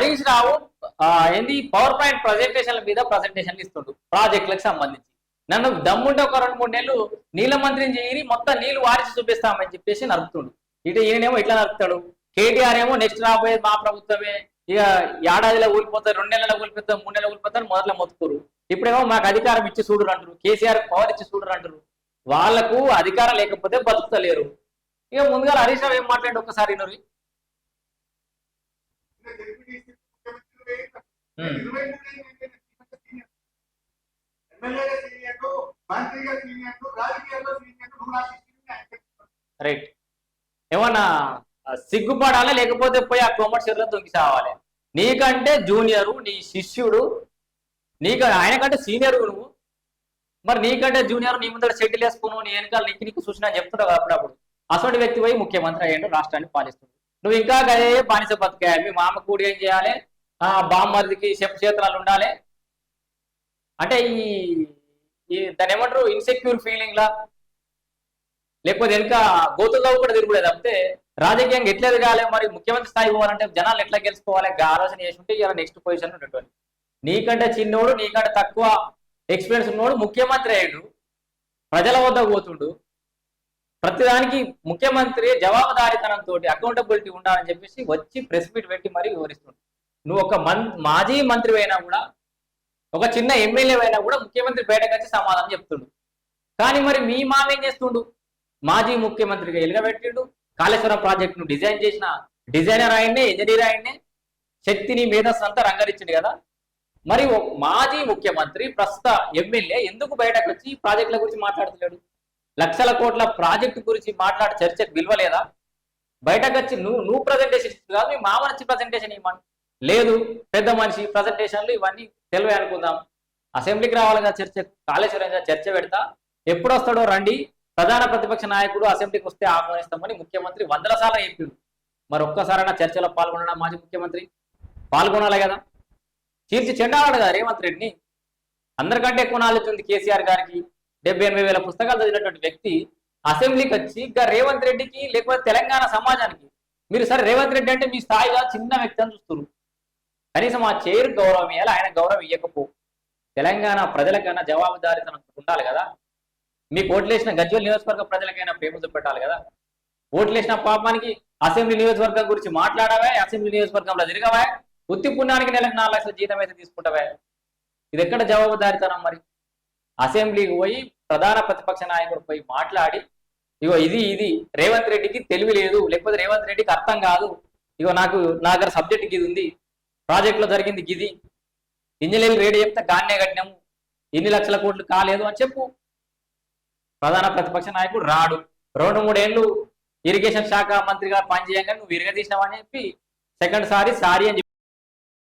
హరీష్ రావు ఏంది power point ప్రజెంటేషన్ల మీద ప్రజెంటేషన్లు ఇస్తుండు ప్రాజెక్టులకు సంబంధించి. నన్ను దమ్ముంటే ఒక 2-3 నెలలు నీళ్ళ మంత్రిని చేరి మొత్తం నీళ్లు వారిచి చూపిస్తామని చెప్పేసి నడుపుతుండు. ఇటు ఈయనేమో ఇట్లా నడుపుతాడు. కేటీఆర్ ఏమో నెక్స్ట్ రాబోయేది మా ప్రభుత్వమే, ఇక ఏడాదిలో ఊలిపోతారు, 2 నెలల ఊలిపోతారు, 3 నెలల ఊలిపోతారు, మొదట్లో మొత్తుకోరు. ఇప్పుడేమో మాకు అధికారం ఇచ్చి చూడరు అంటారు, కేసీఆర్ పవర్ ఇచ్చి చూడరు అంటారు. వాళ్లకు అధికారం లేకపోతే బతుకుతలేరు. ఇక ముందుగా హరీష్ రావు ఏం మాట్లాడి ఒక్కసారి నూరి రైట్. ఏమన్నా సిగ్గుపడాలా లేకపోతే పోయి ఆ కోమటి చెరువులో దొంగి సావాలి? నీకంటే జూనియరు నీ శిష్యుడు, నీకు ఆయన కంటే సీనియర్ నువ్వు, మరి నీకంటే జూనియర్ నీ ముందర సెటిల్ వేసుకున్నావు, నీ వెనకాల నీకు చూసినా చెప్తున్నావు అప్పుడప్పుడు. అసలు వ్యక్తి పోయి ముఖ్యమంత్రి అయ్యాడు, రాష్ట్రాన్ని పాలిస్తుంది. నువ్వు ఇంకా అదే బానిస బతికేయాలి. మీ మామ కూడి ఏం చేయాలి, బామ్మర్దికి చేతురాలు ఉండాలి అంటే ఈ దాని ఏమంటారు ఇన్సెక్యూర్ ఫీలింగ్ లా, లేకపోతే వెనుక గోతుల్లో కూడా తిరుగులేదు. అంటే రాజకీయంగా ఎట్లా ఎదగాలి, మరి ముఖ్యమంత్రి స్థాయి పోవాలంటే జనాలు ఎట్లా గెలుచుకోవాలి ఆలోచన చేస్తుంటే ఇలా నెక్స్ట్ పొజిషన్ ఉండేటువంటి. నీకంటే చిన్నోడు, నీకంటే తక్కువ ఎక్స్పీరియన్స్ ఉన్నోడు ముఖ్యమంత్రి అయ్యాడు, ప్రజల వద్ద పోతుండు. ప్రతిదానికి ముఖ్యమంత్రి జవాబుదారీతనంతో అకౌంటబిలిటీ ఉండాలని చెప్పేసి వచ్చి ప్రెస్ మీట్ పెట్టి మరీ వివరిస్తుండు. నువ్వు ఒక మాజీ మంత్రి అయినా కూడా, ఒక చిన్న ఎమ్మెల్యే అయినా కూడా ముఖ్యమంత్రి బయటకు వచ్చి సమాధానం చెప్తుండు. కానీ మరి మీ మామ ఏం చేస్తుండు, మాజీ ముఖ్యమంత్రిగా ఎలుగబెట్టిండు. కాళేశ్వరం ప్రాజెక్టును డిజైన్ చేసిన డిజైనర్ ఆయన్నే, ఇంజనీర్ ఆయన్నే, శక్తిని మేధస్సు అంతా రంగరించింది కదా. మరి మాజీ ముఖ్యమంత్రి ప్రస్తుత ఎమ్మెల్యే ఎందుకు బయటకు వచ్చి ప్రాజెక్టుల గురించి మాట్లాడుతున్నాడు? లక్షల కోట్ల ప్రాజెక్టు గురించి మాట్లాడే చర్చకు విలువలేదా? బయటకు వచ్చి నువ్వు ప్రజెంటేషన్ కాదు, మీ మామ వచ్చి ప్రజెంటేషన్ ఇవ్వమని లేదు. పెద్ద మనిషి ప్రజెంటేషన్లు ఇవన్నీ తెలివే అనుకుందాం. అసెంబ్లీకి రావాలిగా చర్చ, కాళేశ్వరం చర్చ పెడతా, ఎప్పుడు వస్తాడో రండి, ప్రధాన ప్రతిపక్ష నాయకుడు అసెంబ్లీకి వస్తే ఆహ్వానిస్తామని ముఖ్యమంత్రి 100 సార్లు చెప్పిండు. మరి ఒక్కసారైనా చర్చలో పాల్గొనడా మాజీ ముఖ్యమంత్రి? పాల్గొనాలి కదా. చీల్చి చెండాడు కదా రేవంత్ రెడ్డిని. అందరికంటే ఎక్కువ నాలెడ్జ్ ఉంది కేసీఆర్ గారికి. 70-80 పుస్తకాలు చదివినటువంటి వ్యక్తి అసెంబ్లీకి వచ్చి ఇంకా రేవంత్ రెడ్డికి లేకపోతే తెలంగాణ సమాజానికి, మీరు సరే రేవంత్ రెడ్డి అంటే మీ స్థాయిగా చిన్న వ్యక్తి అని చూస్తున్నారు, కనీసం ఆ చైర్ గౌరవం ఇవ్వాలి, ఆయన గౌరవం ఇవ్వకపో. తెలంగాణ ప్రజలకైనా జవాబుదారీతనం ఉండాలి కదా. మీకు ఓట్లేసిన గజ్వేల్ నియోజకవర్గ ప్రజలకైనా ప్రేమ చూపెట్టాలి కదా. ఓట్లేసిన పాపానికి అసెంబ్లీ నియోజకవర్గం గురించి మాట్లాడవా, అసెంబ్లీ నియోజకవర్గంలో తిరగవా, ఉత్తి పుణ్యానికి నెలకు 4 లక్షల జీతం అయితే తీసుకుంటావా? ఇది ఎక్కడ జవాబుదారీతనం? మరి అసెంబ్లీకి పోయి ప్రధాన ప్రతిపక్ష నాయకుడు పోయి మాట్లాడి, ఇగో ఇది రేవంత్ రెడ్డికి తెలివి లేదు, లేకపోతే రేవంత్ రెడ్డికి అర్థం కాదు, ఇగో నా దగ్గర సబ్జెక్ట్ గిది ఉంది, ప్రాజెక్టులో జరిగింది గిది, ఇంజనీరింగ్ రేట్ చెప్తే గాన్నే కట్టినాము, ఇన్ని లక్షల కోట్లు కాలేదు అని చెప్పు. ప్రధాన ప్రతిపక్ష నాయకుడు రాడు. 2-3 ఏళ్ళు ఇరిగేషన్ శాఖ మంత్రిగా పనిచేయంగా నువ్వు విరగదీసినావని చెప్పి సెకండ్ సారి అని